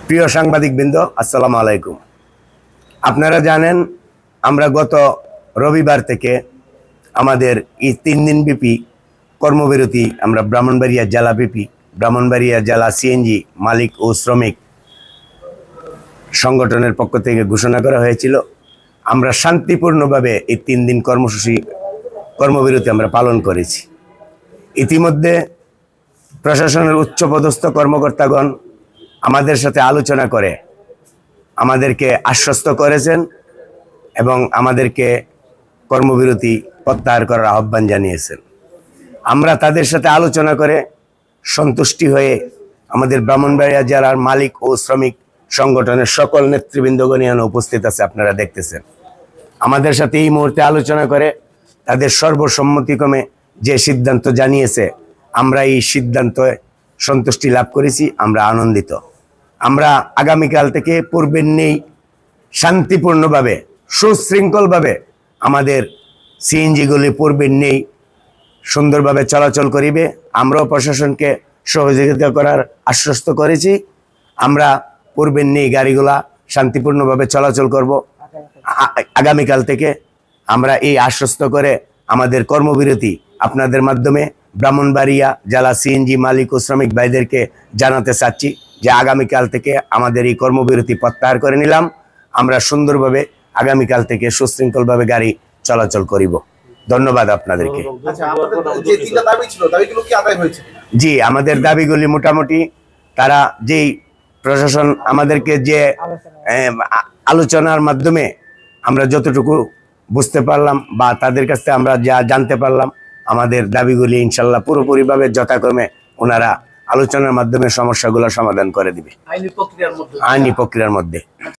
প্রিয় সাংবাদিকবৃন্দ, আসসালামু আলাইকুম। আপনারা জানেন আমরা গত রবিবার থেকে আমাদের এই 3 দিন ব্যাপী কর্মবিরতি আমরা ব্রাহ্মণবাড়িয়া জেলা সিএনজি মালিক ও শ্রমিক সংগঠনের পক্ষ থেকে ঘোষণা করা হয়েছিল। আমরা শান্তিপূর্ণভাবে এই 3 দিন কর্মবিরতি আমরা পালন করেছি। ইতিমধ্যে প্রশাসনের উচ্চপদস্থ কর্মকর্তাগণ আমাদের সাথে আলোচনা করে আমাদেরকে আশ্বস্ত করেছেন এবং আমাদেরকে কর্মবিরতি প্রত্যাহার করার আহ্বান জানিয়েছেন। আমরা তাদের সাথে আলোচনা করে সন্তুষ্টি হয়ে আমাদের ব্রাহ্মণবাড়িয়া জেলার মালিক ও শ্রমিক সংগঠনের সকল নেতৃবৃন্দগণ এখানে উপস্থিত আছে, আপনারা দেখতেছেন। আমাদের সাথে এই মুহূর্তে আলোচনা করে তাদের সর্বসম্মতিক্রমে যে সিদ্ধান্ত জানিয়েছে, আমরা এই সিদ্ধান্তে সন্তুষ্টি লাভ করেছি, আমরা আনন্দিত। আমরা আগামীকাল থেকে পূর্বের নেই শান্তিপূর্ণভাবে সুশৃঙ্খলভাবে আমাদের সিএনজিগুলি পূর্বের নেই সুন্দরভাবে চলাচল করিবে। আমরাও প্রশাসনকে সহযোগিতা করার আশ্বস্ত করেছি। আমরা পূর্বের নেই গাড়িগুলা শান্তিপূর্ণভাবে চলাচল করব। আগামীকাল থেকে আমরা এই আশ্বস্ত করে আমাদের কর্মবিরতি আপনাদের মাধ্যমে ব্রাহ্মণবাড়িয়া জেলা সিএনজি মালিক ও শ্রমিক ভাইদেরকে জানাতে চাচ্ছি যে আগামীকাল থেকে আমাদের এই কর্মবিরতি প্রত্যাহার করে নিলাম। আমরা সুন্দরভাবে আগামীকাল থেকে সুশৃঙ্খলভাবে গাড়ি চলাচল করিব। ধন্যবাদ আপনাদেরকে। জি, আমাদের দাবিগুলি মোটামুটি তারা যেই প্রশাসন আমাদেরকে যে আলোচনার মাধ্যমে আমরা যতটুকু বুঝতে পারলাম বা তাদের কাছ থেকে আমরা যা জানতে পারলাম, আমাদের দাবিগুলি ইনশাল্লাহ পুরোপুরিভাবে যথাক্রমে ওনারা আলোচনার মাধ্যমে সমস্যাগুলো সমাধান করে দিবে আইনি প্রক্রিয়ার মধ্যে।